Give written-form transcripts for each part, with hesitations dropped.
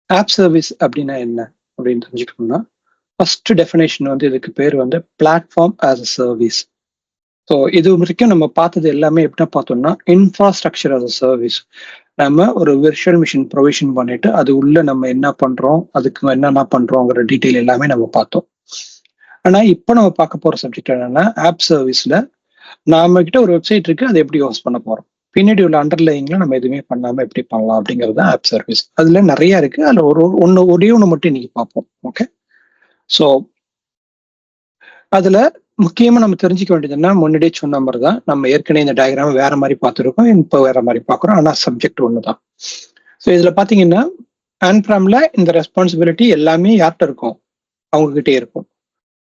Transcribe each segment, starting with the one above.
Of service அப்படின்னா என்ன அப்படின்னு தெரிஞ்சுக்கணும்னா, ஃபர்ஸ்ட் டெஃபினேஷன் வந்து இதுக்கு பேர் வந்து platform as a service. So இது வரைக்கும் நம்ம பார்த்தது எல்லாமே எப்படி பார்த்தோம்னா, இன்ஃப்ராஸ்ட்ரக்சர் ஆஸ் அ சர்வீஸ். நம்ம ஒரு விர்ச்சுவல் மிஷின் ப்ரொவிஷன் பண்ணிட்டு அது உள்ள நம்ம என்ன பண்றோம், அதுக்கு என்னென்ன பண்றோங்கிற டீட்டெயில் எல்லாமே நம்ம பார்த்தோம். ஆனா இப்போ நம்ம பார்க்க போற சப்ஜெக்ட் என்னன்னா, ஆப் சர்வீஸ்ல நாம கிட்ட ஒரு வெப்சைட் இருக்கு, அதை எப்படி ஹோஸ்ட் பண்ண போறோம், பின்னாடி உள்ள அண்டர்லைங்ல நம்ம எதுவுமே பண்ணாம எப்படி பண்ணலாம் அப்படிங்கிறது தான் ஆப் சர்வீஸ். அதுல நிறைய இருக்கு, அதுல ஒரே ஒன்று மட்டும் இன்னைக்கு பார்ப்போம். ஓகே, ஸோ அதுல முக்கியமா நம்ம தெரிஞ்சுக்க வேண்டியதுன்னா, முன்னாடியே சொன்ன மாதிரி தான், நம்ம ஏற்கனவே இந்த டயக்ராம் வேற மாதிரி பார்த்துருக்கோம், இப்போ வேற மாதிரி பார்க்குறோம், ஆனா சப்ஜெக்ட் ஒன்று தான். ஸோ இதுல பாத்தீங்கன்னா, ஆன்பிராம்ல இந்த ரெஸ்பான்சிபிலிட்டி எல்லாமே யார்கிட்ட இருக்கும், அவங்க கிட்டே இருக்கும்.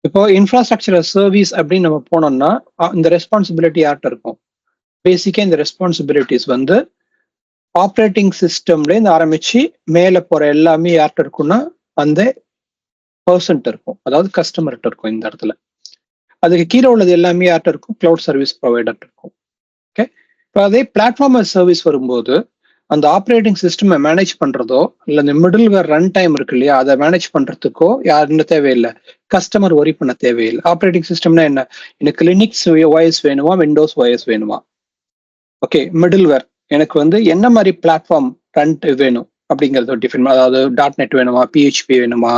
இப்போ இன்ஃப்ராஸ்ட்ரக்சர் சர்வீஸ் அப்படின்னு நம்ம போனோம்னா, இந்த ரெஸ்பான்சிபிலிட்டி யார்கிட்ட இருக்கும்? பேசிக்கா இந்த ரெஸ்பான்சிபிலிட்டிஸ் வந்து ஆப்ரேட்டிங் சிஸ்டம்ல இருந்து ஆரம்பிச்சு மேல போற எல்லாமே யார்கிட்ட இருக்கும்னா, அந்த பர்சன்ட் இருக்கும், அதாவது கஸ்டமர்கிட்ட இருக்கும். இந்த இடத்துல அதுக்கு கீழே உள்ளது எல்லாமே யார்கிட்ட இருக்கும்? கிளவுட் சர்வீஸ் ப்ரொவைடர் இருக்கும். ஓகே, இப்போ அதே பிளாட்ஃபார்ம் சர்வீஸ் வரும்போது அந்த ஆப்ரேட்டிங் சிஸ்டம் மேனேஜ் பண்றதோ இல்ல இந்த மிடில் வேர் ரன் டைம் இருக்கு இல்லையா, அதை மேனேஜ் பண்றதுக்கோ யாருன்னு தேவையில்லை, கஸ்டமர் ஒரி பண்ண தேவையில்லை. ஆப்ரேட்டிங் சிஸ்டம்னா என்ன? எனக்கு லினக்ஸ் OS வேணுமா, விண்டோஸ் OS வேணுமா? ஓகே, மிடில் வேர் எனக்கு வந்து என்ன மாதிரி பிளாட்ஃபார்ம் ரன் வேணும் அப்படிங்கறத டிஃபைன், அதாவது .NET வேணுமா, PHP வேணுமா,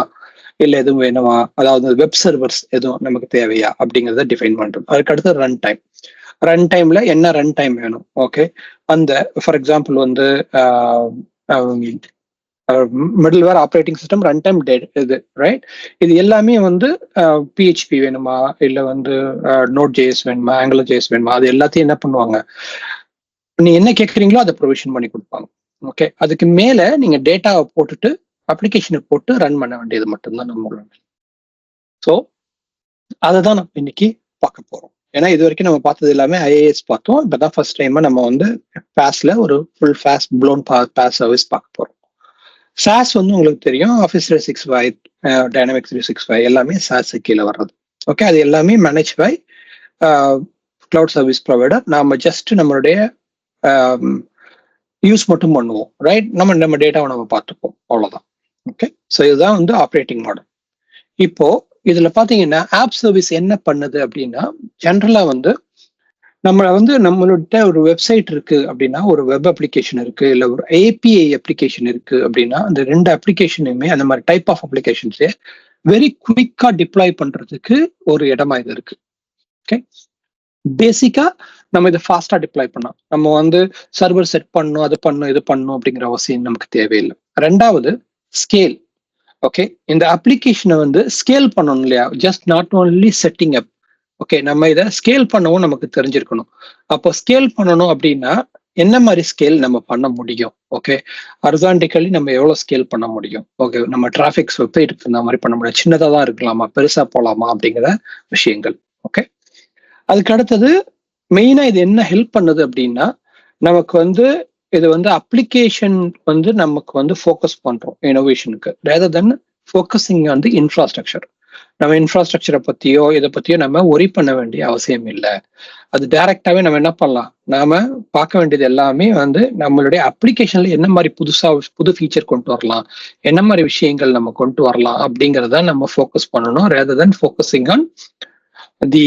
இல்ல எதுவும் வேணுமா, அதாவது வெப் சர்வர்ஸ் எதுவும் நமக்கு தேவையா அப்படிங்கறத டிஃபைன் பண்றோம். அதுக்கு அடுத்து ரன் டைம். ரன் டைம்ல என்ன ரன் டைம் வேணும்? ஓகே, அந்த ஃபார் எக்ஸாம்பிள் வந்து மிடில் வேர் ஆப்ரேட்டிங் சிஸ்டம் ரன் டைம் இது ரைட், இது எல்லாமே வந்து PHP வேணுமா, இல்ல வந்து Node.js வேணுமா, AngularJS வேணுமா, அது எல்லாத்தையும் என்ன பண்ணுவாங்க, நீ என்ன கேட்குறீங்களோ அதை ப்ரொவிஷன் பண்ணி கொடுப்பாங்க. ஓகே, அதுக்கு மேல நீங்க டேட்டாவை போட்டுட்டு அப்ளிகேஷனை போட்டு ரன் பண்ண வேண்டியது மட்டும்தான் நம்மளோட. ஸோ அதை தான் நம்ம இன்னைக்கு பார்க்க போறோம். ஏன்னா இது வரைக்கும் நம்ம பார்த்தது எல்லாமே IAS பார்த்தோம். இப்பதான் ஃபர்ஸ்ட் டைம் நம்ம வந்து FASல ஒரு full FAS blown PaaS service பார்க்க போறோம். SaaS வந்து உங்களுக்கு தெரியும், Office 365, Dynamics 365 எல்லாமே SaaS கீழே வர்றது. ஓகே, அது எல்லாமே manage by cloud service provider. நாம ஜஸ்ட் நம்மளுடைய யூஸ் மட்டும் பண்ணுவோம், ரைட்? நம்ம டேட்டாவை நம்ம பார்த்துப்போம், அவ்வளவுதான். ஓகே, ஸோ இதுதான் வந்து ஆப்ரேட்டிங் மாடல். இப்போ இதுல பாத்தீங்கன்னா ஆப் சர்வீஸ் என்ன பண்ணுது அப்படின்னா, ஜென்ரலா வந்து நம்மள்ட்ட ஒரு வெப்சைட் இருக்கு அப்படின்னா, ஒரு வெப் அப்ளிகேஷன் இருக்கு, இல்ல ஒரு API அப்ளிகேஷன் இருக்கு அப்படின்னா, அந்த ரெண்டு அப்ளிகேஷனுமே அந்த மாதிரி டைப் ஆஃப் அப்ளிகேஷன்ஸே வெரி குவிக்கா டிப்ளாய் பண்றதுக்கு ஒரு இடமா இது இருக்கு. ஓகே, பேசிக்கா நம்ம இதை ஃபாஸ்டா டிப்ளாய் பண்ணலாம். நம்ம வந்து சர்வர் செட் பண்ணணும், அது பண்ணணும், இது பண்ணணும் அப்படிங்கிற அவசியம் நமக்கு தேவையில்லை. ரெண்டாவது ஸ்கேல். ஓகே, இந்த அப்ளிகேஷனை வந்து ஸ்கேல் பண்ணணும் இல்லையா, just not only setting up. Okay, நம்ம இதை ஸ்கேல் பண்ணவும் நமக்கு தெரிஞ்சிருக்கணும். அப்போ ஸ்கேல் பண்ணணும் அப்படின்னா என்ன மாதிரி ஸ்கேல் நம்ம பண்ண முடியும்? ஓகே, ஹரிசான்டிக்கலி நம்ம எவ்வளவு ஸ்கேல் பண்ண முடியும்? ஓகே, நம்ம டிராஃபிக்ஸ் வெப்சைட் இந்த மாதிரி பண்ண முடியும், சின்னதா தான் இருக்கலாமா, பெருசா போலாமா அப்படிங்கிற விஷயங்கள். ஓகே, அதுக்கு அடுத்தது மெயினா இது என்ன ஹெல்ப் பண்ணுது அப்படின்னா, நமக்கு வந்து இது வந்து அப்ளிகேஷன் வந்து நமக்கு வந்து ஃபோக்கஸ் பண்றோம் இனோவேஷனுக்கு, ரேதர் தென் ஃபோக்கஸிங் வந்து இன்ஃப்ராஸ்ட்ரக்சர். நம்ம இன்ஃப்ராஸ்ட்ரக்சரை பத்தியோ இதை பத்தியோ நம்ம ஒரி பண்ண வேண்டிய அவசியம் இல்லை. அது டைரக்டாவே நம்ம என்ன பண்ணலாம், நாம பார்க்க வேண்டியது எல்லாமே வந்து நம்மளுடைய அப்ளிகேஷன்ல என்ன மாதிரி புது ஃபீச்சர் கொண்டு வரலாம், என்ன மாதிரி விஷயங்கள் நம்ம கொண்டு வரலாம் அப்படிங்கறத நம்ம ஃபோக்கஸ் பண்ணணும், rather than focusing on the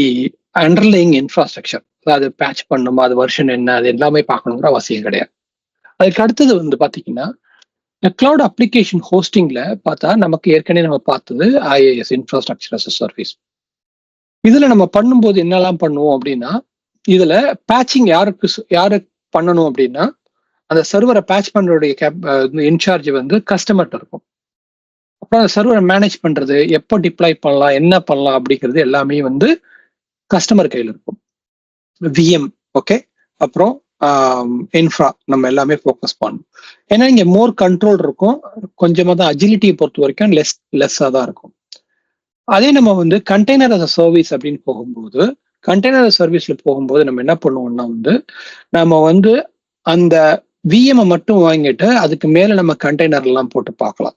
underlying infrastructure. அது பேட்ச் பண்ணணுமா, அது வெர்ஷன் என்ன, அது எல்லாமே பார்க்கணுங்கிற அவசியம் கிடையாது. அதுக்கு அடுத்தது வந்து பாத்தீங்கன்னா, கிளவுட் அப்ளிகேஷன் ஹோஸ்டிங்ல பார்த்தா நமக்கு ஏற்கனவே நம்ம பார்த்தது IaaS, infrastructure as a service. இதுல நம்ம பண்ணும்போது என்னெல்லாம் பண்ணுவோம் அப்படின்னா, இதுல பேட்சிங் யாரு பண்ணணும் அப்படின்னா, அந்த சர்வரை பேட்ச் பண்றதுடைய இன்சார்ஜ் வந்து கஸ்டமர்கிட்ட இருக்கும். அப்புறம் அந்த சர்வரை மேனேஜ் பண்றது, எப்போ டிப்ளாய் பண்ணலாம், என்ன பண்ணலாம் அப்படிங்கிறது எல்லாமே வந்து கஸ்டமர் கையில் இருக்கும். VM, ஓகே, அப்புறம் இன்ஃப்ரா நம்ம எல்லாமே ஃபோக்கஸ் பண்ணணும். ஏன்னா இங்க மோர் கண்ட்ரோல் இருக்கும், கொஞ்சமா தான் அஜிலிட்டியை பொறுத்த வரைக்கும் லெஸ்ஸா தான் இருக்கும். அதே நம்ம வந்து கண்டெய்னர் அஸ் அ சர்வீஸ் அப்படின்னு போகும்போது, கண்டெய்னர் சர்வீஸ்ல போகும்போது நம்ம என்ன பண்ணுவோம்னா வந்து, நம்ம வந்து அந்த VM மட்டும் வாங்கிட்டு அதுக்கு மேல நம்ம கண்டெய்னர் எல்லாம் போட்டு பார்க்கலாம்.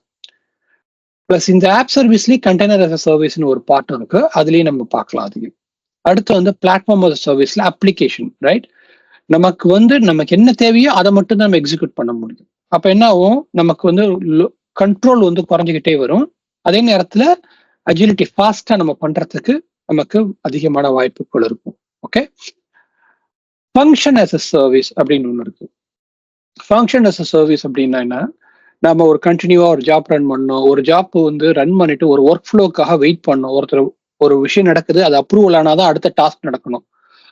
பிளஸ் இந்த ஆப் சர்வீஸ்லயும் கண்டெய்னர் அஸ் அ சர்வீஸ்னு ஒரு பார்ட் இருக்கு, அதுலயும் நம்ம பார்க்கலாம். அதையும் அடுத்து வந்து பிளாட்ஃபார்ம் அஸ் அ சர்வீஸ்ல அப்ளிகேஷன், ரைட்? நமக்கு என்ன தேவையோ அதை மட்டும் தான் நம்ம எக்ஸிக்யூட் பண்ண முடியும். அப்ப என்ன ஆகும், நமக்கு வந்து கண்ட்ரோல் வந்து குறைஞ்சிக்கிட்டே வரும். அதே நேரத்துல அஜிலிட்டி ஃபாஸ்டா நம்ம பண்றதுக்கு நமக்கு அதிகமான வாய்ப்புகள் இருக்கும். Okay, function as a service அப்படின்னு ஒண்ணு இருக்கு. ஃபங்க்ஷன் as a சர்வீஸ் அப்படின்னா என்ன, நம்ம ஒரு கண்டினியூவா ஒரு ஜாப் ரன் பண்ணோம், ஒரு ஜாப் வந்து ரன் பண்ணிட்டு ஒரு ஒர்க் ஃப்ளோக்காக வெயிட் பண்ணோம். ஒருத்தர் ஒரு விஷயம் நடக்குது, அது அப்ரூவல் ஆனாதான் அடுத்த டாஸ்க் நடக்கணும்,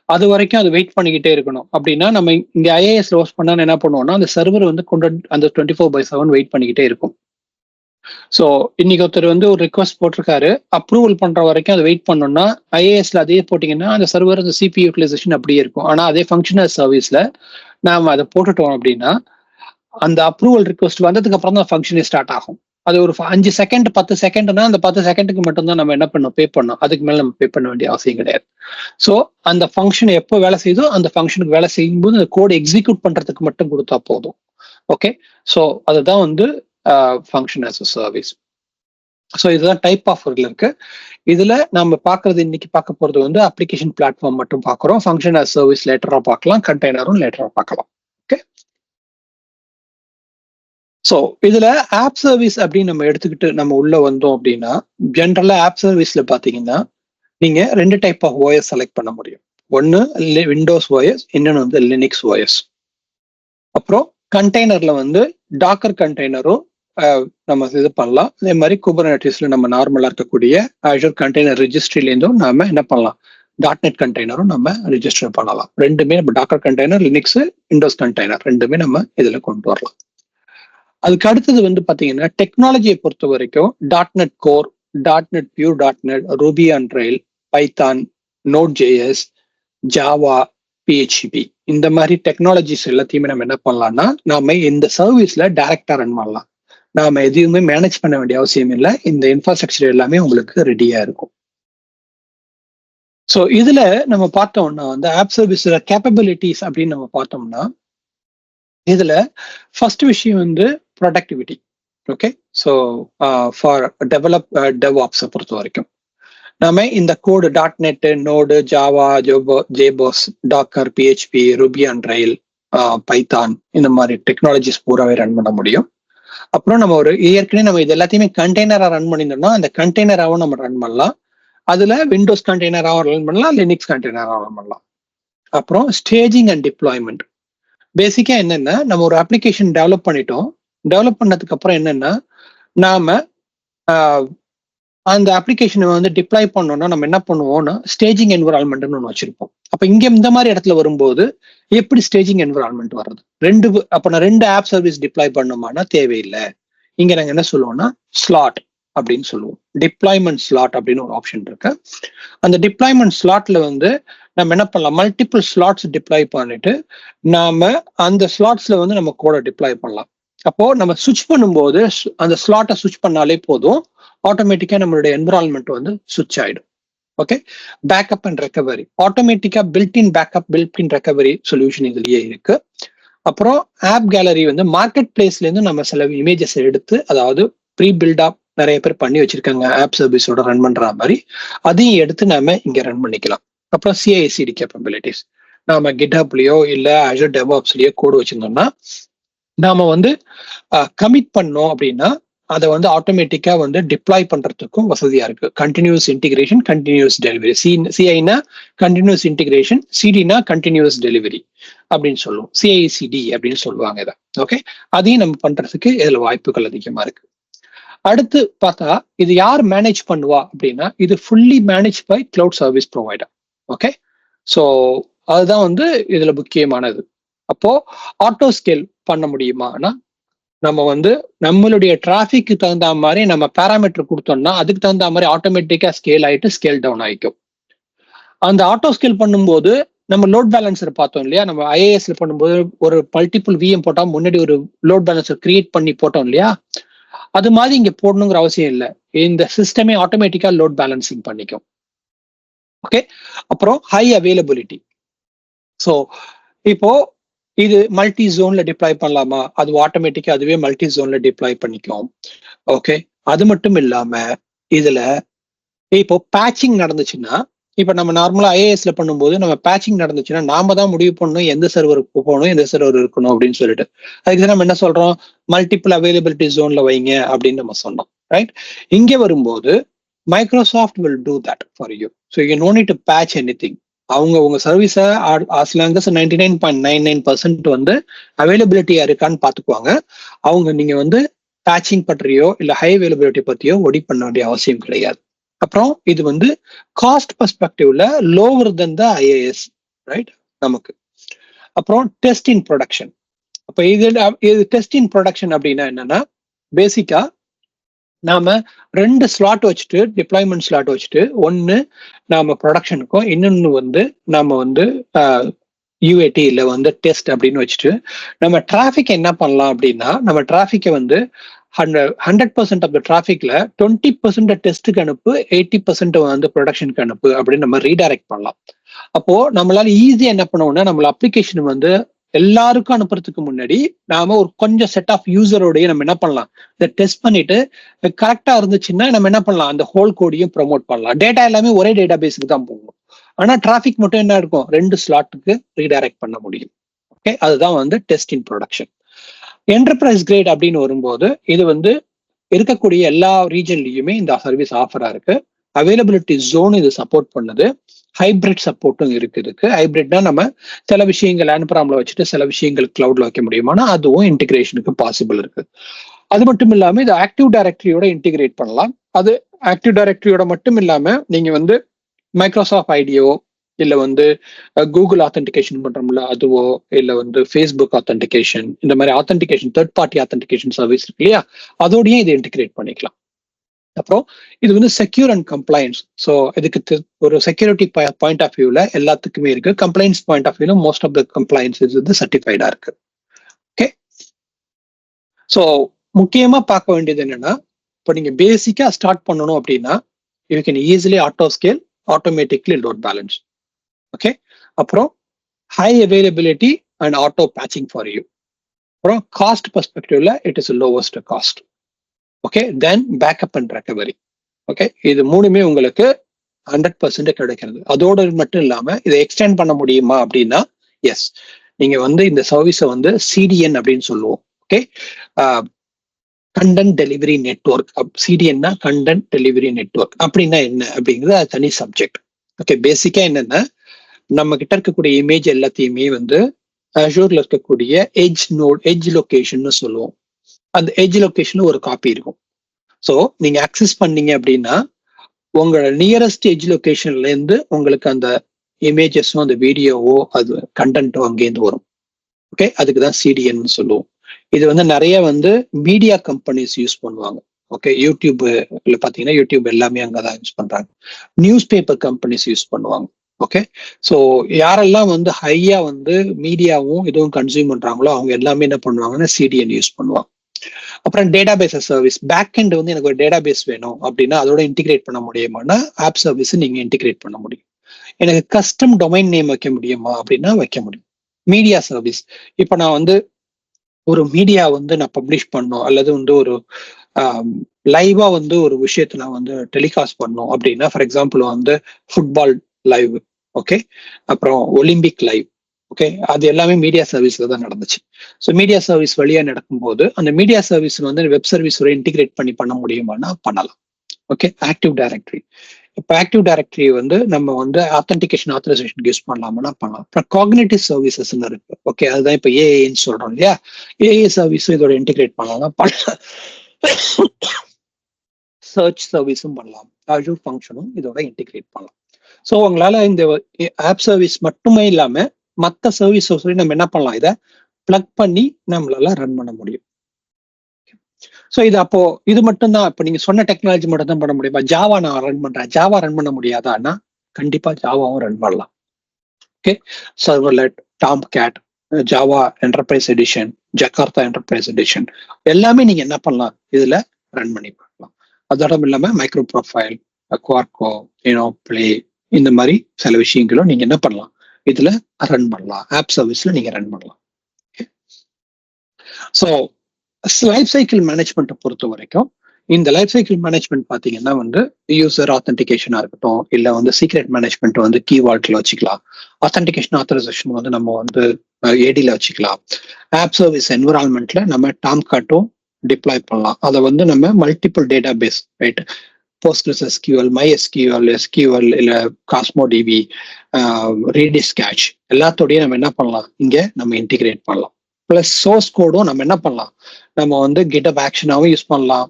அது வரைக்கும் அது வெயிட் பண்ணிக்கிட்டே இருக்கணும். அப்படின்னா நம்ம இங்க ஐஏஎஸ் ஹோஸ்ட் பண்ணா என்ன பண்ணுவோம்னா, அந்த சர்வர் வந்து கொண்டு அந்த 24/7 வெயிட் பண்ணிக்கிட்டே இருக்கும். ஸோ இன்னைக்கு ஒருத்தர் வந்து ஒரு ரிக்வஸ்ட் போட்டிருக்காரு, அப்ரூவல் பண்ற வரைக்கும் அதை வெயிட் பண்ணோம்னா ஐஏஎஸ்ல அதே போட்டீங்கன்னா அந்த சர்வர் அந்த சிபி யூட்டிலைசேஷன் அப்படியே இருக்கும். ஆனா அதே ஃபங்க்ஷனல் சர்வீஸ்ல நாம அதை போட்டுட்டோம் அப்படின்னா அந்த அப்ரூவல் ரிக்வஸ்ட் வந்ததுக்கு அப்புறம் தான் ஃபங்க்ஷனே ஸ்டார்ட் ஆகும். அது ஒரு 5 செகண்ட் 10 செகண்ட்னா அந்த 10 செகண்டுக்கு மட்டும்தான் நம்ம என்ன பண்ணோம், பே பண்ணோம். அதுக்கு மேல நம்ம பே பண்ண வேண்டிய அவசியம் கிடையாது. ஸோ அந்த ஃபங்க்ஷன் எப்போ வேலை செய்யுதோ அந்த ஃபங்க்ஷனுக்கு வேலை செய்யும்போது அந்த கோட் எக்ஸிக்யூட் பண்றதுக்கு மட்டும் கொடுத்தா போதும். ஓகே, ஸோ அதுதான் வந்து function as a service. So இதுதான் டைப் ஆஃப் இருக்கு. இதுல நம்ம பார்க்கறது இன்னைக்கு பார்க்க போறது வந்து அப்ளிகேஷன் பிளாட்ஃபார்ம் மட்டும் பார்க்குறோம். ஃபங்க்ஷன் as சர்வீஸ் லேட்டரா பார்க்கலாம், கண்டெய்னரும் லேட்டரா பார்க்கலாம். ஓகே, ஸோ இதுல ஆப் சர்வீஸ் அப்படின்னு நம்ம எடுத்துக்கிட்டு நம்ம உள்ள வந்தோம் அப்படின்னா, ஜென்ரலா ஆப் சர்வீஸ்ல பாத்தீங்கன்னா நீங்க 2 டைப் ஆஃப் ஓஎஸ் செலக்ட் பண்ண முடியும். ஒன்னு விண்டோஸ் ஓஎஸ், இன்னொன்னு வந்து லினக்ஸ் ஓஎஸ். அப்புறம் கண்டெய்னர்ல வந்து டாக்கர் கண்டெய்னரும் நம்ம இது பண்ணலாம். அதே மாதிரி குபர்நெட்டிஸ்ல நம்ம நார்மலா இருக்கக்கூடிய அஷூர் கண்டெய்னர் ரெஜிஸ்ட்ரிலேருந்தும் நாம என்ன பண்ணலாம், .NET கண்டெய்னரும் நம்ம ரெஜிஸ்டர் பண்ணலாம். ரெண்டுமே நம்ம Docker container, Linux, Windows container ரெண்டுமே நம்ம இதுல கொண்டு வரலாம். அதுக்கு அடுத்தது வந்து பாத்தீங்கன்னா டெக்னாலஜியை பொறுத்த வரைக்கும் .NET core, .NET Pure .NET, Ruby on Rails, Python, Node.js, Java, PHP இந்த மாதிரி டெக்னாலஜிஸ் எல்லாத்தையுமே நம்ம என்ன பண்ணலாம்னா நாம இந்த சர்வீஸ்ல டைரக்டா ரன் பண்ணலாம். நாம எதையுமே மேனேஜ் பண்ண வேண்டிய அவசியம் இல்லை. இந்த இன்ஃப்ராஸ்ட்ரக்சர் எல்லாமே உங்களுக்கு ரெடியா இருக்கும். ஸோ இதுல நம்ம பார்த்தோம்னா வந்து ஆப் சர்வீஸ் கேப்பபிலிட்டிஸ் அப்படின்னு நம்ம பார்த்தோம்னா இதுல ஃபர்ஸ்ட் விஷயம் வந்து ப்ரொடக்டிவிட்டி. ஓகே, ஸோ ஃபார் டெவ்ஆப்ஸை பொறுத்த வரைக்கும் நாம இந்த code .NET, node, Java, JBoss, Docker, PHP, Ruby on Rails, Python இந்த மாதிரி டெக்னாலஜிஸ் பூராவே ரன் பண்ண முடியும். அப்புறம் நம்ம ஒரு ஏற்கனவே நம்ம இது எல்லாத்தையுமே கண்டெய்னரா ரன் பண்ணியிருந்தோம்னா அந்த கண்டெய்னராகவும் நம்ம ரன் பண்ணலாம். அதுல விண்டோஸ் கண்டெய்னராகவும் ரன் பண்ணலாம், லினக்ஸ் கண்டெய்னராகவும் ரன் பண்ணலாம். அப்புறம் ஸ்டேஜிங் அண்ட் டிப்ளாய்மெண்ட். பேசிக்கா என்னன்னா நம்ம ஒரு அப்ளிகேஷன் டெவலப் பண்ணிட்டோம், டெவலப் பண்ணதுக்கு அப்புறம் என்னன்னா நாம அந்த அப்ளிகேஷனை வந்து டிப்ளாய் பண்ணோம்னா நம்ம என்ன பண்ணுவோம்னா ஸ்டேஜிங் என்விரான்மெண்ட்னு ஒன்று வச்சிருப்போம். அப்ப இங்க இந்த மாதிரி இடத்துல வரும்போது எப்படி ஸ்டேஜிங் என்விரான்மெண்ட் வர்றது, அப்ப நான் 2 ஆப் சர்வீஸ் டிப்ளாய் பண்ணுமானா தேவையில்லை. இங்க நாங்க என்ன சொல்லுவோம்னா ஸ்லாட் அப்படின்னு சொல்லுவோம். டிப்ளாய்மெண்ட் ஸ்லாட் அப்படின்னு ஒரு ஆப்ஷன் இருக்கு. அந்த டிப்ளாய்மெண்ட் ஸ்லாட்ல வந்து நம்ம என்ன பண்ணலாம், மல்டிபிள் ஸ்லாட்ஸ் டிப்ளாய் பண்ணிட்டு நாம அந்த ஸ்லாட்ஸ்ல வந்து நம்ம கோட டிப்ளாய் பண்ணலாம். அப்போ நம்ம சுவிட்ச் பண்ணும்போது அந்த ஸ்லாட்டை சுவிட்ச் பண்ணாலே போதும், ஆட்டோமேட்டிக்கா நம்மளுடைய என்விரான்மெண்ட் வந்து சுவிட்ச் ஆயிடும். ஓகே, பேக்கப் அண்ட் ரெக்கவரி ஆட்டோமேட்டிக்கா built-in backup, built-in recovery solution இதுலயே இருக்கு. அப்புறம் ஆப் கேலரி வந்து மார்க்கெட் பிளேஸ்ல இருந்து நம்ம சில இமேஜஸ் எடுத்து, அதாவது ப்ரீ பில்டா நிறைய பேர் பண்ணி வச்சிருக்காங்க ஆப் சர்வீஸோட ரன் பண்ற மாதிரி, அதையும் எடுத்து நாம இங்க ரன் பண்ணிக்கலாம். அப்புறம் CI/CD கேப்பபிலிட்டிஸ், நாம கிட்ஹப்லயோ இல்ல அஷூர் டெவ்ஆப்ஸ்லயோ கோடு வச்சிருந்தோம்னா நாம வந்து கமிட் பண்ணோம் அப்படின்னா அதை வந்து ஆட்டோமேட்டிக்கா வந்து டிப்ளாய் பண்றதுக்கும் வசதியா இருக்கு. Continuous integration, continuous delivery. CI-னா கண்டினியூஸ் இன்டிகிரேஷன், CD-னா கண்டினியூஸ் டெலிவரி அப்படின்னு சொல்லுவோம். CI/CD அப்படின்னு சொல்லுவாங்க இதை. ஓகே, அதையும் நம்ம பண்றதுக்கு இதுல வாய்ப்புகள் அதிகமா இருக்கு. அடுத்து பார்த்தா இது யார் மேனேஜ் பண்ணுவா அப்படின்னா இது fully manage by cloud service provider. Okay, so அதுதான் வந்து இதுல முக்கியமானது. அப்போ ஆட்டோ ஸ்கேல் பண்ண முடியுமானா நம்ம வந்து நம்மளுடைய டிராஃபிக்கு தகுந்த மாதிரி நம்ம பேராமீட்டர் கொடுத்தோம்னா அதுக்கு தகுந்த மாதிரி ஆட்டோமேட்டிக்கா ஸ்கேல் ஆயிட்டு ஸ்கேல் டவுன் ஆயிக்கும். அந்த ஆட்டோ ஸ்கேல் பண்ணும்போது நம்ம லோட் பேலன்சர் பார்த்தோம் இல்லையா, நம்ம ஐஏஎஸ்ல பண்ணும்போது ஒரு மல்டிபிள் VM போட்டா முன்னாடி ஒரு லோட் பேலன்சர் கிரியேட் பண்ணி போட்டோம் இல்லையா, அது மாதிரி இங்க போடணுங்கிற அவசியம் இல்லை. இந்த சிஸ்டமே ஆட்டோமேட்டிக்கா லோட் பேலன்சிங் பண்ணிக்கும். ஓகே, அப்புறம் ஹை அவைலபிலிட்டி. ஸோ இப்போ இது மல்டி ஜோன்ல டிப்ளாய் பண்ணலாமா, அது ஆட்டோமேட்டிக்கா அதுவே மல்டி ஜோன்ல டிப்ளாய் பண்ணிக்கும். ஓகே, அது மட்டும் இல்லாம இதுல இப்போ பேட்சிங் நடந்துச்சுன்னா இப்ப நம்ம நார்மலா ஐஏஎஸ்ல பண்ணும்போது நம்ம பேட்சிங் நடந்துச்சுன்னா நாம தான் முடிவு பண்ணணும் எந்த சர்வருக்கு போகணும், எந்த சர்வர் இருக்கணும் அப்படின்னு சொல்லிட்டு. அதுக்கு நம்ம என்ன சொல்றோம், மல்டிபிள் அவைலபிலிட்டி ஜோன்ல வைங்க அப்படின்னு நம்ம சொன்னோம், ரைட்? இங்க வரும்போது Microsoft will do that for you. So you no need to patch anything. அவங்க உங்க சர்வீஸை ஆஸ் லாங் அஸ் 99.99% வந்து அவைலபிலிட்டியா இருக்கான்னு பாத்துக்குவாங்க. அவங்க நீங்க வந்து பேட்சிங் பற்றியோ இல்ல ஹை அவைலபிலிட்டி பத்தியோ ஒடி பண்ண வேண்டிய அவசியம் கிடையாது. அப்புறம் இது வந்து காஸ்ட் பெர்ஸ்பெக்டிவ்ல லோவர் தென் த ஐஏஎஸ், ரைட் நமக்கு. அப்புறம் டெஸ்ட் இன் ப்ரொடக்ஷன். அப்ப இது டெஸ்ட் இன் ப்ரொடக்ஷன் அப்படின்னா என்னன்னா, பேசிக்கா நாம 2 ஸ்லாட் வச்சுட்டு, டிப்ளாய்மெண்ட் ஸ்லாட் வச்சுட்டு, ஒன்னு நாம ப்ரொடக்ஷனுக்கும், இன்னொன்னு வந்து நாம வந்து யூஏடி இல்ல வந்து டெஸ்ட் அப்படின்னு வச்சுட்டு, நம்ம டிராஃபிக் என்ன பண்ணலாம் அப்படின்னா, நம்ம டிராஃபிக்கை வந்து 100% ஆஃப் த டிராஃபிக்ல 20% டெஸ்ட்டுக்கு அனுப்பு, 80% வந்து ப்ரொடக்ஷனுக்கு அனுப்பு அப்படின்னு நம்ம ரீடைரக்ட் பண்ணலாம். அப்போ நம்மளால ஈஸியா என்ன பண்ணுவோம்னா, நம்மள அப்ளிகேஷன் வந்து எல்லாருக்கும் அனுப்புறதுக்கு முன்னாடி நாம ஒரு கொஞ்சம் செட் ஆஃப் யூசரோடய நம்ம என்ன பண்ணலாம், இதை டெஸ்ட் பண்ணிட்டு கரெக்டா இருந்துச்சுன்னா நம்ம என்ன பண்ணலாம், அந்த ஹோல் கோடையும் ப்ரொமோட் பண்ணலாம். டேட்டா எல்லாமே ஒரே டேட்டா பேஸுக்கு தான் போகும். ஆனா டிராஃபிக் மட்டும் என்ன இருக்கும், 2 ஸ்லாட்டுக்கு ரீடைரக்ட் பண்ண முடியும். ஓகே, அதுதான் வந்து test in production. Enterprise grade அப்படின்னு வரும்போது இது வந்து இருக்கக்கூடிய எல்லா ரீஜன்லயுமே இந்த சர்வீஸ் ஆஃபரா இருக்கு. அவைலபிலிட்டி ஜோன் இது சப்போர்ட் பண்ணுது. ஹைபிரிட் சப்போர்ட்டும் இருக்கு. ஹைபிரிட்னா நம்ம சில விஷயங்கள் ஆன்பிராம்ல வச்சுட்டு சில விஷயங்கள் கிளவுட்ல வைக்க முடியுமானா அதுவும் இன்டிகிரேஷனுக்கு பாசிபிள் இருக்கு. அது மட்டும் இல்லாம இது ஆக்டிவ் டைரக்டரியோட இன்டிகிரேட் பண்ணலாம். அது ஆக்டிவ் டைரக்டரியோட மட்டும் இல்லாம நீங்க வந்து மைக்ரோசாஃப்ட் ஐடியோ இல்ல வந்து கூகுள் ஆத்தென்டிகேஷன் பண்றோம்ல அதுவோ, இல்ல வந்து ஃபேஸ்புக் ஆத்தென்டிகேஷன், இந்த மாதிரி authentication third party authentication service இருக்கு இல்லையா, அதோடய இதை இன்டிகிரேட் பண்ணிக்கலாம். அப்புறம் இது வந்து செக்யூர் அண்ட் கம்ப்ளைன்ஸ். ஸோ இதுக்கு ஒரு செக்யூரிட்டி பாயிண்ட் ஆஃப் வியூல எல்லாத்துக்குமே இருக்கு. கம்ப்ளைன்ஸ் பாயிண்ட் ஆஃப் வியூல மோஸ்ட் ஆஃப் த கம்ப்ளைன்ஸ் வந்து சர்டிஃபைடா இருக்கு. ஓகே, ஸோ முக்கியமா பார்க்க வேண்டியது என்னன்னா, இப்போ நீங்க பேசிக்கா ஸ்டார்ட் பண்ணணும் அப்படின்னா you can easily auto scale, automatically load balance. Okay, அப்புறம் high availability and auto patching for you. அப்புறம் காஸ்ட் பெர்ஸ்பெக்டிவ்ல it is lowest cost. Okay, then backup and recovery. Okay, இது மூணுமே உங்களுக்கு 100% கிடைக்கிறது. அதோடு மட்டும் இல்லாம இதை எக்ஸ்டெண்ட் பண்ண முடியுமா அப்படின்னா எஸ், நீங்க வந்து இந்த சர்வீஸை வந்து சிடிஎன் அப்படின்னு சொல்லுவோம். Okay, content delivery network. சிடிஎன்னா கண்டென்ட் டெலிவரி நெட்வொர்க் அப்படின்னா என்ன அப்படிங்கிறது தனி சப்ஜெக்ட். ஓகே, பேசிக்கா என்னன்னா, நம்ம கிட்ட இருக்கக்கூடிய இமேஜ் எல்லாத்தையுமே வந்து அஷூர்ல இருக்கக்கூடிய எட்ஜ் லொகேஷன் சொல்லுவோம். அந்த எட்ஜ் லொகேஷன் ஒரு காப்பி இருக்கும். ஸோ நீங்க அக்சஸ் பண்ணீங்க அப்படின்னா உங்களோட நியரஸ்ட் எட்ஜ் லொகேஷன்ல இருந்து உங்களுக்கு அந்த இமேஜஸும் அந்த வீடியோவோ அது கண்டென்ட்டோ அங்கேருந்து வரும். ஓகே, அதுக்குதான் சிடிஎன் சொல்லுவோம். இது வந்து நிறைய வந்து மீடியா கம்பெனிஸ் யூஸ் பண்ணுவாங்க. ஓகே, யூடியூப்ல பாத்தீங்கன்னா யூடியூப் எல்லாமே அங்கதான் யூஸ் பண்றாங்க. நியூஸ் பேப்பர் கம்பெனிஸ் யூஸ் பண்ணுவாங்க. ஓகே, ஸோ யாரெல்லாம் வந்து ஹையா வந்து மீடியாவும் இதுவும் கன்சியூம் பண்றாங்களோ அவங்க எல்லாமே என்ன பண்ணுவாங்கன்னா சிடிஎன் யூஸ் பண்ணுவாங்க. அப்புறம் database service. Back end வந்து எனக்கு ஒரு டேட்டா பேஸ் வேணும் அப்படின்னா அதோட இன்டிகிரேட் பண்ண முடியுமானா ஆப் சர்வீஸ் நீங்க இன்டிகிரேட் பண்ண முடியும். எனக்கு கஸ்டம் டொமைன் நேம் வைக்க முடியுமா அப்படின்னா வைக்க முடியும். Media service. இப்போ நான் வந்து ஒரு மீடியா வந்து நான் பப்ளிஷ் பண்ணணும் அல்லது வந்து ஒரு லைவா வந்து ஒரு விஷயத்தை நான் வந்து டெலிகாஸ்ட் பண்ணணும் அப்படின்னா, ஃபார் எக்ஸாம்பிள் வந்து ஃபுட்பால் லைவ், ஓகே, அப்புறம் ஒலிம்பிக் லைவ், ஓகே, அது எல்லாமே மீடியா சர்வீஸ்ல தான் நடந்துச்சு. ஸோ மீடியா சர்வீஸ் வழியா நடக்கும்போது அந்த மீடியா சர்வீஸ் வந்து வெப் சர்வீஸ் இன்டிகிரேட் பண்ண முடியுமானா பண்ணலாம். Okay, active directory. இப்போ ஆக்டிவ் டைரக்டரி வந்து நம்ம வந்து ஆத்தென்டிகேஷன் ஆத்தரைசேஷன் யூஸ் பண்ணலாம்னா பண்ணலாம். அப்புறம் காக்னிட்டிவ் சர்வீசஸ் இருக்கு. ஓகே, அதுதான் இப்போ ஏஐன்னு சொல்றோம் இல்லையா, ஏஐ சர்வீஸும் இதோட இன்டிகிரேட் பண்ணலாம். சர்ச் சர்வீஸும் பண்ணலாம். அஷூர் ஃபங்க்ஷனும் இதோட இன்டிகிரேட் பண்ணலாம். ஸோ உங்களால இந்த ஆப் சர்வீஸ் மட்டுமே இல்லாம மற்ற சர்வீஸஸ் நம்ம என்ன பண்ணலாம், இதை பிளக் பண்ணி நம்மளால ரன் பண்ண முடியும். ஸோ இது அப்போ இது மட்டும் தான். இப்போ நீங்க சொன்ன டெக்னாலஜி மட்டும் தான் பண்ண முடியுமா? ஜாவா நான் ரன் பண்றேன், ஜாவா ரன் பண்ண முடியாதான்னா கண்டிப்பா ஜாவாவும் ரன் பண்ணலாம். Okay, servlet, Tomcat, Java enterprise edition, Jakarta enterprise edition எல்லாமே நீங்க என்ன பண்ணலாம், இதுல ரன் பண்ணி பார்க்கலாம். அதோட இல்லாம மைக்ரோ ப்ரொஃபைல், குவார்கோ, பிளே, இந்த மாதிரி சில விஷயங்களும் நீங்க என்ன பண்ணலாம், இதுல ரன் பண்ணலாம். ஆப் சர்வீஸ்ல நீங்க ரன் பண்ணலாம். ஸோ லைஃப் சைக்கிள் மேனேஜ்மெண்ட்டை பொறுத்த வரைக்கும் இந்த லைஃப் சைக்கிள் மேனேஜ்மெண்ட் பாத்தீங்கன்னா வந்து யூசர் ஆத்தென்டிகேஷனா இருக்கட்டும், இல்ல வந்து சீக்ரெட் மேனேஜ்மெண்ட் வந்து கீ வால்ட்ல வச்சுக்கலாம். ஆத்தென்டிகேஷன் ஆத்தரைசேஷன் வந்து நம்ம வந்து ஏடில வச்சுக்கலாம். ஆப் சர்வீஸ் என்விரான்மெண்ட்ல நம்ம டாம் காட்டும் டிப்ளாய் பண்ணலாம். அதை வந்து நம்ம multiple database, right, Postgres SQL, MySQL, SQL, இல்ல காஸ்மோ டிபி, ரீடிஸ் கேட்ச் எல்லாத்தோடையும் நம்ம என்ன பண்ணலாம், இங்க நம்ம இன்டிகிரேட் பண்ணலாம். பிளஸ் சோர்ஸ் கோடும் நம்ம என்ன பண்ணலாம், நம்ம வந்து கிட்டப் ஆக்ஷனாவும் யூஸ் பண்ணலாம்,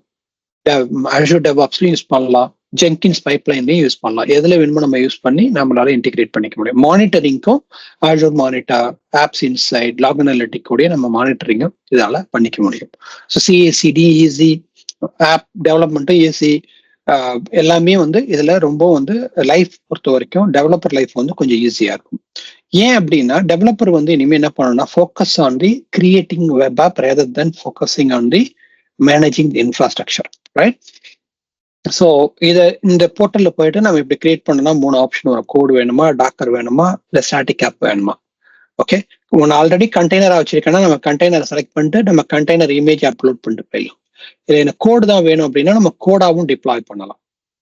அஷூர் டெவாப்ஸ்லயும் யூஸ் பண்ணலாம், ஜென்கின்ஸ் பைப்லைன்லையும் யூஸ் பண்ணலாம். எதுல வேணுமோ நம்ம யூஸ் பண்ணி நம்மளால இன்டிகிரேட் பண்ணிக்க முடியும். மானிட்டரிங்க்கும் Azure monitor, apps insight, log analytic கூட நம்ம மானிட்டரிங்கும் இதால பண்ணிக்க முடியும். ஸோ சிஏசிடி ஈஸி, ஆப் டெவலப்மெண்ட்டும் ஈஸி, எல்லாமே வந்து இதுல ரொம்ப வந்து லைஃப் பொறுத்த வரைக்கும் டெவலப்பர் லைஃப் வந்து கொஞ்சம் ஈஸியா இருக்கும். ஏன் அப்படின்னா டெவலப்பர் வந்து இனிமே என்ன பண்ணணும்னா focus on the creating web app rather than focusing on the managing the infrastructure, right? So இதை இந்த போர்ட்டல்ல போயிட்டு நம்ம இப்படி கிரியேட் பண்ணோம்னா 3 ஆப்ஷன் வரும். கோடு வேணுமா, டாக்கர் வேணுமா, இல்லை ஸ்டாட்டிக் ஆப் வேணுமா. ஓகே, ஒன்று ஆல்ரெடி கண்டெய்னரா வச்சிருக்கேன்னா நம்ம கண்டெய்னர் செலக்ட் பண்ணிட்டு நம்ம கண்டெய்னர் இமேஜ் அப்லோட் பண்ணிட்டு போயிடலாம். இல்லை எனக்கு கோடு தான் வேணும் அப்படின்னா நம்ம கோடாவும் டிப்ளாய் பண்ணலாம்.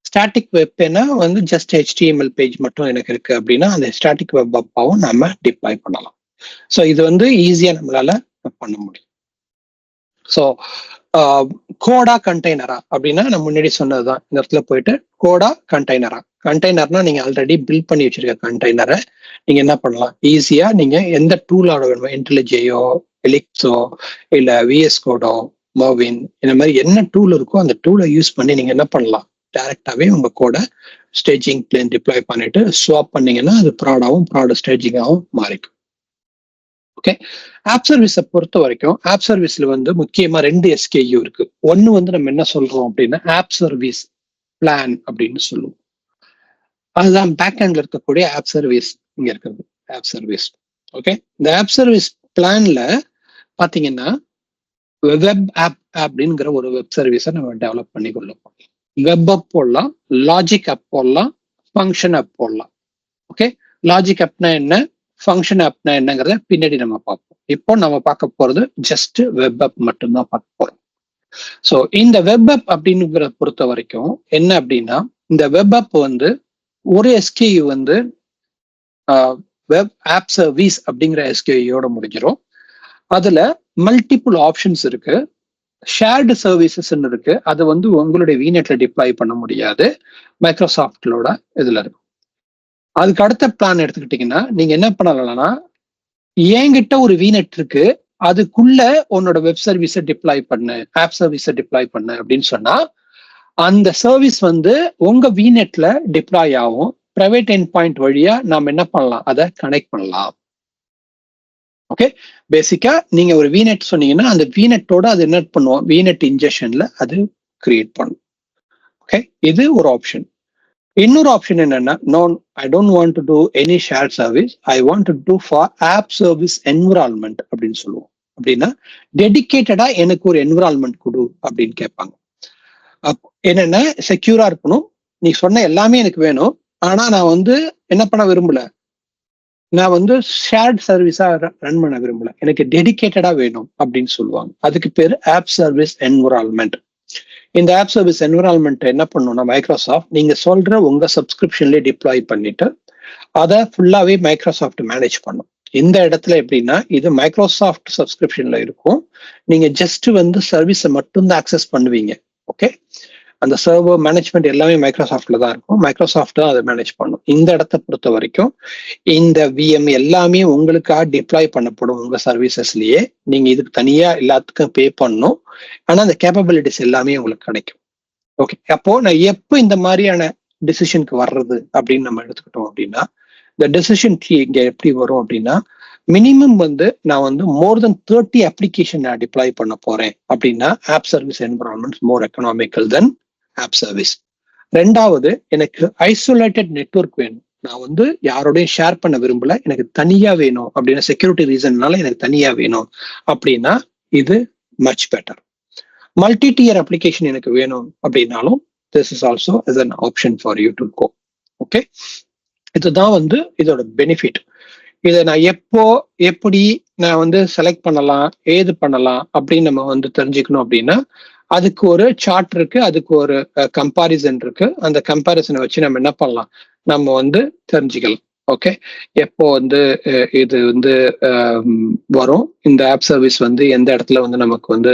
ஸ்டாட்டிக் வெப்னா வந்து ஜஸ்ட் HTML பேஜ் மட்டும் எனக்கு இருக்கு அப்படின்னா அந்த ஸ்டாட்டிக் வெப் அப்பாவும் நம்ம டிப்ளாய் பண்ணலாம். ஸோ இது வந்து ஈஸியா நம்மளால பண்ண முடியும். ஸோ கோடா கண்டெய்னரா அப்படின்னா நான் முன்னாடி சொன்னதுதான். இந்த இடத்துல போயிட்டு கோடா கண்டெய்னரா, கண்டெய்னர்னா நீங்க ஆல்ரெடி பில்ட் பண்ணி வச்சிருக்க கண்டெய்னரை நீங்க என்ன பண்ணலாம், ஈஸியா நீங்க எந்த டூலோட வேணுமோ, இன்டெலிஜேயோ, எலிக்ஸோ, இல்ல விஎஸ் கோடோ, மோவின், இந்த மாதிரி என்ன டூல் இருக்கோ அந்த டூலை யூஸ் பண்ணி நீங்க என்ன பண்ணலாம், டைரக்டாவே உங்க கோடை ஸ்டேஜிங் பிளேன் டிப்ளாய் பண்ணிட்டு ஸ்வாப் பண்ணீங்கன்னா அது ப்ராட் ஸ்டேஜிங்காகவும் மாறிக்கும். ஓகே, ஆப் சர்வீஸை பொறுத்த வரைக்கும் ஆப் சர்வீஸ்ல வந்து முக்கியமா 2 SKU இருக்கு. ஒன்னு வந்து நம்ம என்ன சொல்றோம் அப்படின்னா ஆப் சர்வீஸ் பிளான் அப்படின்னு சொல்லுவோம். அதுதான் பேக் எண்ட்ல இருக்கக்கூடிய ஆப் சர்வீஸ் இங்க இருக்கிறது, ஆப் சர்வீஸ். ஓகே, இந்த ஆப் சர்வீஸ் பிளான்ல பாத்தீங்கன்னா வெப் ஆப் அப்படிங்கிற ஒரு வெப் சர்வீஸை நம்ம டெவலப் பண்ணி கொள்ளலாம். வெப் ஆப் போடலாம், லாஜிக் ஆப் போடலாம், ஃபங்க்ஷன் ஆப் போடலாம். ஓகே, லாஜிக் ஆப்னா என்ன, ஃபங்க்ஷன் ஆப்னா என்னங்கிறத பின்னாடி நம்ம பார்ப்போம். இப்போ நம்ம பார்க்க போறது ஜஸ்ட் வெப் ஆப் மட்டும்தான் பார்க்க போறோம். ஸோ இந்த வெப் ஆப் அப்படிங்கிற பொறுத்த வரைக்கும் என்ன அப்படின்னா இந்த வெப் ஆப் வந்து ஒரு SKU வந்து வெப் ஆப் சர்வீஸ் அப்படிங்கிற SKUயோட முடிஞ்சிடும். அதுல மல்டிபிள் ஆப்ஷன்ஸ் இருக்கு. ஷேர்டு சர்வீசஸ் இருக்கு, அது வந்து உங்களுடைய விநெட்ல டிப்ளாய் பண்ண முடியாது, மைக்ரோசாஃப்டோட இதுல இருக்கும். அதுக்கு அடுத்த பிளான் எடுத்துக்கிட்டீங்கன்னா நீங்க என்ன பண்ணலாம்னா, என்கிட்ட ஒரு விநெட் இருக்கு, அதுக்குள்ள உன்னோட வெப் சர்வீஸை டிப்ளாய் பண்ணு, ஆப் சர்வீஸை டிப்ளாய் பண்ணு அப்படின்னு சொன்னா அந்த சர்வீஸ் வந்து உங்க விநெட்ல டிப்ளாய் ஆகும். பிரைவேட் எண்ட் பாயிண்ட் வழியா நாம என்ன பண்ணலாம், அதை கனெக்ட் பண்ணலாம். ஓகே, பேசிக்கா நீங்க ஒரு விநெட் சொன்னீங்கன்னா அந்த விநெட்டோட அது என்ன பண்ணுவோம், விநெட் இன்ஜெக்ஷன்ல அது கிரியேட் பண்ணும். ஓகே, இது ஒரு ஆப்ஷன். இன்னொரு ஆப்ஷன் என்னன்னா, no I don't want to do any share service, I want to do for app service environment அப்படின்னு சொல்லுவோம். அப்படின்னா டெடிகேட்டடா எனக்கு ஒரு என்விரான்மெண்ட் கொடு அப்படின்னு கேட்பாங்க. என்னன்னா செக்யூரா இருக்கணும், நீ சொன்ன எல்லாமே எனக்கு வேணும், ஆனா நான் வந்து என்ன பண்ண விரும்பல, நான் வந்து ஷேர்ட் சர்வீஸா ரன் பண்ண விரும்பல, எனக்கு டெடிகேட்டடா வேணும் அப்படின்னு சொல்லுவாங்க. அதுக்கு பேரு ஆப் சர்வீஸ் என்விரான்மெண்ட். இந்த ஆப் சர்வீஸ் என்விரான்மெண்ட் என்ன பண்ணணும்னா மைக்ரோசாஃப்ட் நீங்க சொல்ற உங்க சப்ஸ்கிரிப்ஷன்லேயே டிப்ளாய் பண்ணிட்டு அதை ஃபுல்லாவே மைக்ரோசாஃப்ட் மேனேஜ் பண்ணும். இந்த இடத்துல எப்படின்னா இது மைக்ரோசாஃப்ட் சப்ஸ்கிரிப்ஷன்ல இருக்கும், நீங்க ஜஸ்ட் வந்து சர்வீஸை மட்டும்தான் ஆக்சஸ் பண்ணுவீங்க. ஓகே, அந்த சர்வர் மேனேஜ்மெண்ட் எல்லாமே மைக்ரோசாஃப்ட்ல தான் இருக்கும், மைக்ரோசாஃப்ட் தான் அதை மேனேஜ் பண்ணும். இந்த இடத்த பொறுத்த வரைக்கும் இந்த VM எல்லாமே உங்களுக்காக டிப்ளாய் பண்ணப்படும் உங்க சர்வீசஸ்லயே. நீங்க இதுக்கு தனியா எல்லாத்துக்கும் பே பண்ணணும், ஆனா அந்த கேப்பபிலிட்டிஸ் எல்லாமே உங்களுக்கு கிடைக்கும். ஓகே, அப்போ நான் எப்போ இந்த மாதிரியான டிசிஷனுக்கு வர்றது அப்படின்னு நம்ம எடுத்துக்கிட்டோம் அப்படின்னா, இந்த டிசிஷன் ட்ரீ இங்க எப்படி வரும் அப்படின்னா, மினிமம் வந்து நான் வந்து மோர் தென் 30 அப்ளிகேஷன் நான் டிப்ளாய் பண்ண போறேன் அப்படின்னா app service environment more economical then of service. ரெண்டாவது, எனக்கு ஐசோலேட்டட் நெட்வொர்க் வேணும், நான் வந்து யாரோடையும் ஷேர் பண்ண விரும்பல, எனக்கு தனியா வேணும் அப்படின்னா செக்யூரிட்டி ரீசன்னால எனக்கு தனியா வேணும் அப்படின்னா இது much better. Multi tier application எனக்கு வேணும் அப்படின்னாலும் this is also is an option for you to go. Okay, இதுதான் வந்து இதோட பெனிஃபிட். இதை நான் எப்போ எப்படி நான் வந்து செலக்ட் பண்ணலாம், ஏது பண்ணலாம் அப்படின்னு நம்ம வந்து தெரிஞ்சுக்கணும் அப்படின்னா அதுக்கு ஒரு சார்ட் இருக்கு, அதுக்கு ஒரு கம்பாரிசன் இருக்கு. அந்த கம்பாரிசனை வச்சு நம்ம என்ன பண்ணலாம், நம்ம வந்து தெரிஞ்சுக்கலாம். ஓகே, எப்போ வந்து இது வந்து வரும், இந்த ஆப் சர்வீஸ் வந்து எந்த இடத்துல வந்து நமக்கு வந்து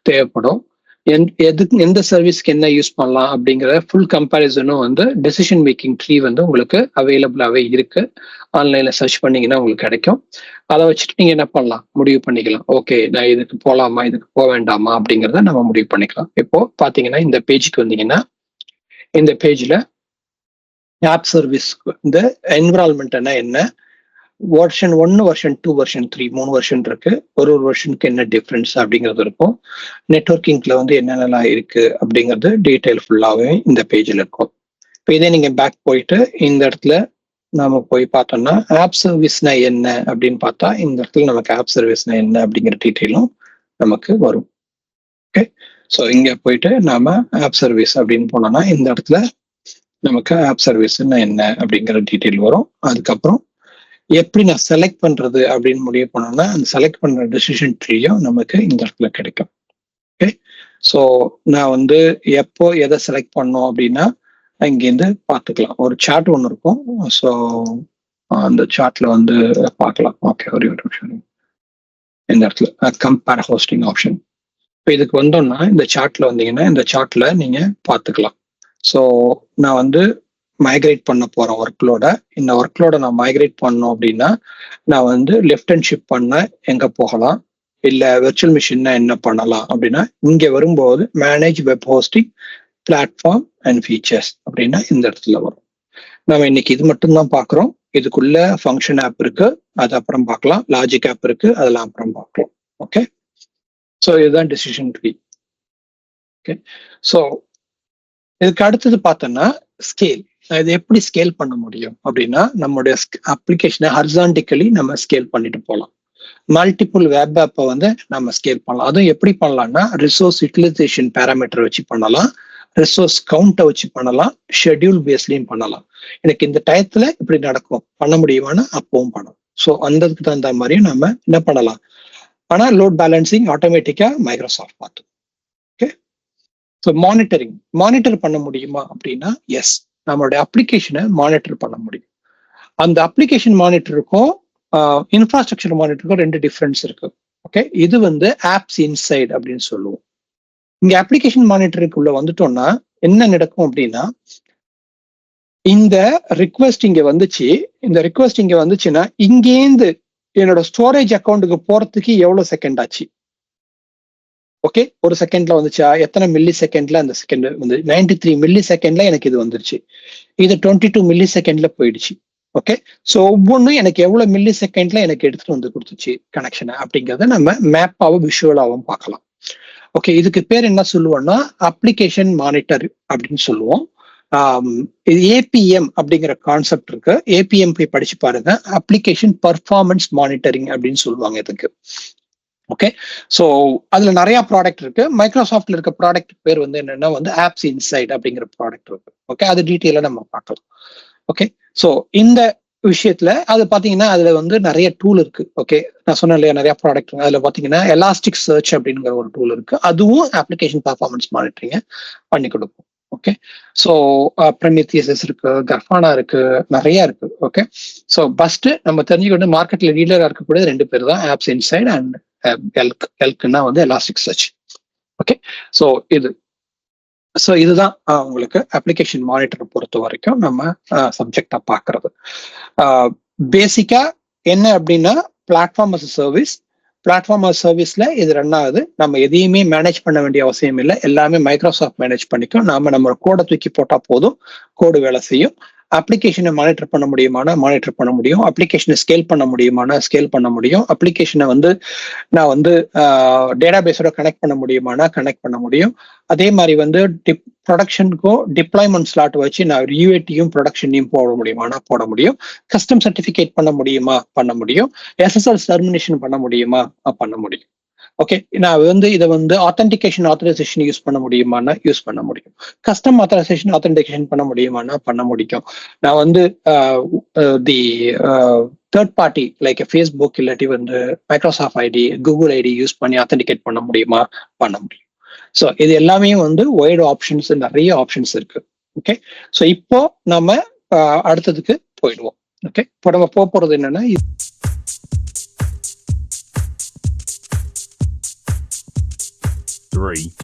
தேவைப்படும், எதுக்கு எந்த சர்வீஸ்க்கு என்ன யூஸ் பண்ணலாம் அப்படிங்கிற ஃபுல் கம்பேரிசனும் வந்து டெசிஷன் மேக்கிங் ட்ரீ வந்து உங்களுக்கு அவைலபிளாவே இருக்கு. ஆன்லைன்ல சர்ச் பண்ணீங்கன்னா உங்களுக்கு கிடைக்கும். அதை வச்சுட்டு நீங்க என்ன பண்ணலாம், முடிவு பண்ணிக்கலாம். ஓகே, நான் இதுக்கு போகலாமா, இதுக்கு போக வேண்டாமா அப்படிங்கிறத நம்ம முடிவு பண்ணிக்கலாம். இப்போ பாத்தீங்கன்னா இந்த பேஜுக்கு வந்தீங்கன்னா, இந்த பேஜ்ல ஆப் சர்வீஸ் இந்த என்விரான்மெண்ட் என்ன, வெர்ஷன் 1, வெர்ஷன் 2, வெர்ஷன் 3 3 வெர்ஷன் இருக்கு. ஒரு வெர்ஷனுக்கு என்ன டிஃபரன்ஸ் அப்படிங்கிறது இருக்கும். நெட்வொர்க்கிங்ல வந்து என்னென்னலாம் இருக்கு அப்படிங்கிறது டீடைல் ஃபுல்லாவே இந்த பேஜ்ல இருக்கும். இப்போ இதே நீங்க பேக் போயிட்டு இந்த இடத்துல நாம போய் பார்த்தோம்னா ஆப் சர்வீஸ்னா என்ன அப்படின்னு பார்த்தா இந்த இடத்துல நமக்கு ஆப் சர்வீஸ்னா என்ன அப்படிங்கிற டீட்டெயிலும் நமக்கு வரும். ஓகே, ஸோ இங்க போயிட்டு நாம ஆப் சர்வீஸ் அப்படின்னு போனோம்னா இந்த இடத்துல நமக்கு ஆப் சர்வீஸ்னா என்ன அப்படிங்கிற டீட்டெயில் வரும். அதுக்கப்புறம் எப்படி நான் செலக்ட் பண்றது அப்படின்னு முடிவு பண்ணோம்னா அந்த செலக்ட் பண்ற டெசிஷன் ட்ரீயும் நமக்கு இந்த இடத்துல கிடைக்கும். ஓகே, ஸோ நான் வந்து எப்போ எதை செலக்ட் பண்ணோம் அப்படின்னா இங்கேருந்து பார்த்துக்கலாம். ஒரு சார்ட் ஒன்று இருக்கும். ஸோ அந்த சார்ட்ல வந்து பார்க்கலாம். ஓகே, ஒரு நிமிஷம். இந்த இடத்துல கம்பேர் ஹோஸ்டிங் ஆப்ஷன். இப்போ இதுக்கு வந்தோம்னா இந்த சார்ட்ல வந்தீங்கன்னா இந்த சார்ட்ல நீங்க பார்த்துக்கலாம். ஸோ நான் வந்து மைக்ரேட் பண்ண போறேன் ஒர்க்லோட. இந்த ஒர்க்லோட நான் மைக்ரேட் பண்ணோம் அப்படின்னா நான் வந்து லெஃப்ட் ஹேண்ட் ஷிஃப்ட் பண்ண எங்க போகலாம், இல்ல வெர்ச்சுவல் மிஷின்னா என்ன பண்ணலாம் அப்படின்னா இங்க வரும்போது manage web hosting platform and features அப்படின்னா இந்த இடத்துல வரும். நம்ம இன்னைக்கு இது மட்டும் தான் பாக்குறோம். இதுக்குள்ள ஃபங்க்ஷன் ஆப் இருக்கு, அது அப்புறம் பார்க்கலாம். லாஜிக் ஆப் இருக்கு, அதெல்லாம் அப்புறம் பார்க்கலாம். ஓகே, ஸோ இதுதான் டெசிஷன் ட்ரீ. ஓகே, ஸோ இதுக்கு அடுத்தது பார்த்தோம்னா ஸ்கேல். இது எப்படி ஸ்கேல் பண்ண முடியும் அப்படின்னா நம்மளுடைய அப்ளிகேஷனை ஹரிசான்டிக்கலி நம்ம ஸ்கேல் பண்ணிட்டு போகலாம். மல்டிபிள் வெப் ஆப்பை வந்து நம்ம ஸ்கேல் பண்ணலாம். அதுவும் எப்படி பண்ணலாம்னா ரிசோர்ஸ் யூட்டிலைசேஷன் பேராமீட்டர் வச்சு பண்ணலாம், ரிசோர்ஸ் கவுண்டை வச்சு பண்ணலாம், ஷெட்யூல் பேஸ்லையும் பண்ணலாம். எனக்கு இந்த டயத்துல இப்படி நடக்கும் பண்ண முடியுமானா அப்பவும் பண்ணலாம். ஸோ அந்ததுக்கு தகுந்த மாதிரியும் நம்ம என்ன பண்ணலாம். ஆனா லோட் பேலன்சிங் ஆட்டோமேட்டிக்கா மைக்ரோசாஃப்ட் பார்த்து. ஓகே, ஸோ மானிட்டர் பண்ண முடியுமா அப்படின்னா எஸ், நம்மளுடைய அப்ளிகேஷனை மானிட்டர் பண்ண முடியும். அந்த அப்ளிகேஷன் மானிட்டருக்கும் இன்ஃப்ராஸ்ட்ரக்சர் மானிட்டருக்கும் 2 டிஃபரன்ஸ் இருக்கு. ஓகே, இது வந்து ஆப்ஸ் இன்சைட் அப்படின்னு சொல்லுவோம். இங்க அப்ளிகேஷன் மானிட்டருக்குள்ள வந்துட்டோம்னா என்ன நடக்கும் அப்படின்னா இந்த ரிக்வெஸ்ட் இங்க வந்துச்சு, இந்த ரிக்வெஸ்ட் இங்க வந்துச்சுன்னா இங்கேருந்து என்னோட ஸ்டோரேஜ் அக்கௌண்ட்டுக்கு போறதுக்கு எவ்வளவு செகண்ட் ஆச்சு. ஓகே, ஒரு செகண்ட்ல வந்துச்சா, எத்தனை மில்லி செகண்ட்ல அந்த செகண்ட் வந்து 93 மில்லி செகண்ட்ல எனக்கு இது வந்துருச்சு. இது 22 மில்லி செகண்ட்ல போயிடுச்சு. ஓகே, ஸோ ஒவ்வொன்றும் எனக்கு எவ்வளவு மில்லி செகண்ட்ல எனக்கு எடுத்துட்டு வந்து கொடுத்துச்சு கனெக்ஷனை அப்படிங்கிறத நம்ம மேப்பாவும் விஷுவலாவும் பார்க்கலாம். ஓகே, இதுக்கு பேர் என்ன சொல்லுவோம்னா அப்ளிகேஷன் மானிட்டர் அப்படின்னு சொல்லுவோம். ஏபிஎம் அப்படிங்கிற கான்செப்ட் இருக்கு. ஏபிஎம் போய் படிச்சு பாருங்க, அப்ளிகேஷன் பர்ஃபார்மன்ஸ் மானிட்டரிங் அப்படின்னு சொல்லுவாங்க இதுக்கு. ஓகே, ஸோ அதுல நிறைய ப்ராடக்ட் இருக்கு. மைக்ரோசாஃப்ட்ல இருக்க ப்ராடக்ட் பேர் வந்து என்னன்னா வந்து ஆப்ஸ் இன்சைட் அப்படிங்கிற ப்ராடக்ட் இருக்கு. ஓகே, அது டீட்டெயிலா நம்ம பார்க்கலாம். ஓகே, ஸோ இந்த விஷயத்துல அது பாத்தீங்கன்னா அதுல வந்து நிறைய டூல் இருக்கு. ஓகே, நான் சொன்னேன் இல்லையா நிறைய ப்ராடக்ட் இருக்கு. அதுல பாத்தீங்கன்னா எலாஸ்டிக் சர்ச் அப்படிங்கிற ஒரு டூல் இருக்கு. அதுவும் அப்ளிகேஷன் பர்ஃபார்மன்ஸ் மானிட்டரிங்க பண்ணி கொடுக்கும். ஓகே, ஸோ ப்ரொமித்தியஸ் இருக்கு, கர்ஃபானா இருக்கு, நிறைய இருக்கு. ஓகே, ஸோ ஃபர்ஸ்ட் நம்ம தெரிஞ்சுக்கிட்டு மார்க்கெட்ல லீடரா இருக்கக்கூடிய 2 பேர் தான் ஆப்ஸ் இன்சைட் அண்ட் எல்க்னா வந்து எலாஸ்டிக் சர்ச். ஓகே, ஸோ இதுதான் உங்களுக்கு அப்ளிகேஷன் மானிட்டரை பொறுத்த வரைக்கும் நம்ம சப்ஜெக்டா பாக்குறது. பேசிக்கா என்ன அப்படின்னா platform as service. Platform as சர்வீஸ்ல இது ரன் ஆகுது. நம்ம எதையுமே மேனேஜ் பண்ண வேண்டிய அவசியம் இல்லை, எல்லாமே மைக்ரோசாஃப்ட் மேனேஜ் பண்ணிக்கும். நம்ம கோடை தூக்கி போட்டா போதும், கோடு வேலை செய்யும். அப்ளிகேஷனை மானிட்டர் பண்ண முடியுமானா மானிட்டர் பண்ண முடியும். அப்ளிகேஷனை ஸ்கேல் பண்ண முடியுமானா ஸ்கேல் பண்ண முடியும். அப்ளிகேஷனை வந்து நான் வந்து டேட்டா பேஸோட கனெக்ட் பண்ண முடியுமானா கனெக்ட் பண்ண முடியும். அதே மாதிரி வந்து ப்ரொடக்ஷனுக்கும் டிப்ளாய்மெண்ட் ஸ்லாட் வச்சு நான் யூஏடியும் ப்ரொடக்ஷனையும் போட முடியுமானா போட முடியும். கஸ்டம் சர்டிஃபிகேட் பண்ண முடியுமா பண்ண முடியும். எஸ்எஸ்எல் டெர்மினேஷன் பண்ண முடியுமா பண்ண முடியும். ஓகே, நான் வந்து இதை வந்து ஆத்தென்டிகேஷன் ஆத்தரைசேஷன் யூஸ் பண்ண முடியுமானா யூஸ் பண்ண முடியும். கஸ்டம் ஆத்தரைசேஷன் ஆத்தென்டிகேஷன் பண்ண முடியுமானா பண்ண முடியும். நான் வந்து the third party like Facebook இல்லாட்டி வந்து Microsoft ID, Google ID use பண்ணி ஆத்தென்டிகேட் பண்ண முடியுமா பண்ண முடியும். ஸோ இது எல்லாமே வந்து ஒய்டு ஆப்ஷன்ஸ், நிறைய ஆப்ஷன்ஸ் இருக்கு. ஓகே, ஸோ இப்போ நம்ம அடுத்ததுக்கு போயிடுவோம். ஓகே, இப்போ நம்ம போறது என்னன்னா, 3